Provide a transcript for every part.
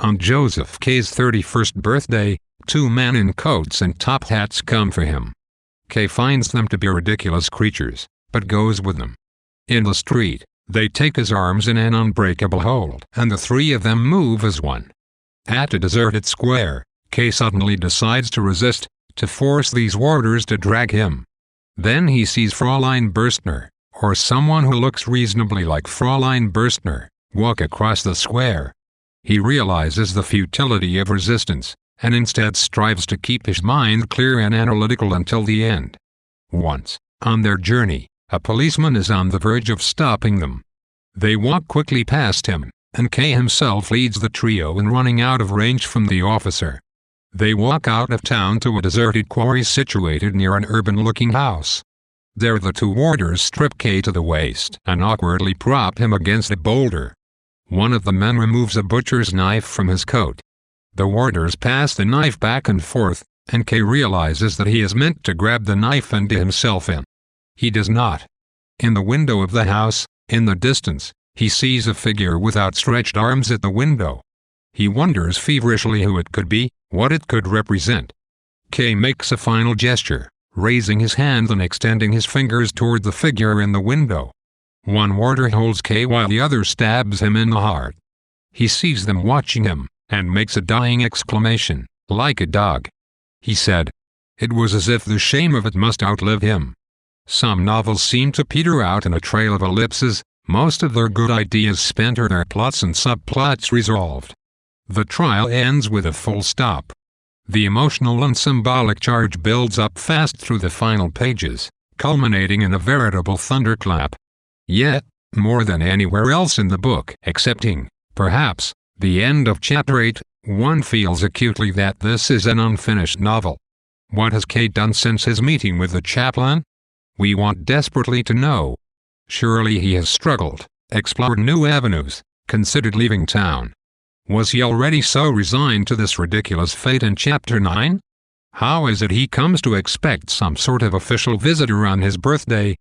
On Joseph K's 31st birthday, two men in coats and top hats come for him. K finds them to be ridiculous creatures, but goes with them. In the street, they take his arms in an unbreakable hold, and the three of them move as one. At a deserted square, K suddenly decides to resist, to force these warders to drag him. Then he sees Fräulein Bürstner, or someone who looks reasonably like Fräulein Bürstner, walk across the square. He realizes the futility of resistance, and instead strives to keep his mind clear and analytical until the end. Once, on their journey, a policeman is on the verge of stopping them. They walk quickly past him, and K himself leads the trio in running out of range from the officer. They walk out of town to a deserted quarry situated near an urban-looking house. There the two warders strip K to the waist and awkwardly prop him against a boulder. One of the men removes a butcher's knife from his coat. The warders pass the knife back and forth, and K realizes that he is meant to grab the knife and do himself in. He does not. In the window of the house, in the distance, he sees a figure with outstretched arms at the window. He wonders feverishly who it could be, what it could represent. K makes a final gesture, raising his hand and extending his fingers toward the figure in the window. One warder holds K while the other stabs him in the heart. He sees them watching him, and makes a dying exclamation, like a dog. He said, "It was as if the shame of it must outlive him." Some novels seem to peter out in a trail of ellipses, most of their good ideas spent or their plots and subplots resolved. The trial ends with a full stop. The emotional and symbolic charge builds up fast through the final pages, culminating in a veritable thunderclap. Yet, more than anywhere else in the book, excepting, perhaps, the end of Chapter 8, one feels acutely that this is an unfinished novel. What has K done since his meeting with the chaplain? We want desperately to know. Surely he has struggled, explored new avenues, considered leaving town. Was he already so resigned to this ridiculous fate in Chapter 9? How is it he comes to expect some sort of official visitor on his birthday?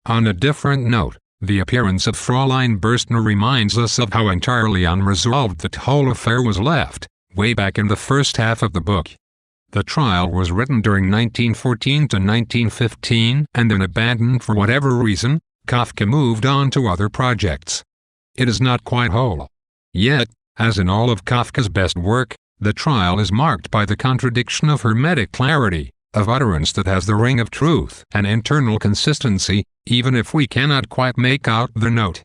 On a different note, the appearance of Fräulein Bürstner reminds us of how entirely unresolved the whole affair was left, way back in the first half of the book. The trial was written during 1914 to 1915 and then abandoned for whatever reason. Kafka moved on to other projects. It is not quite whole. Yet, as in all of Kafka's best work, the trial is marked by the contradiction of hermetic clarity, of utterance that has the ring of truth and internal consistency, even if we cannot quite make out the note.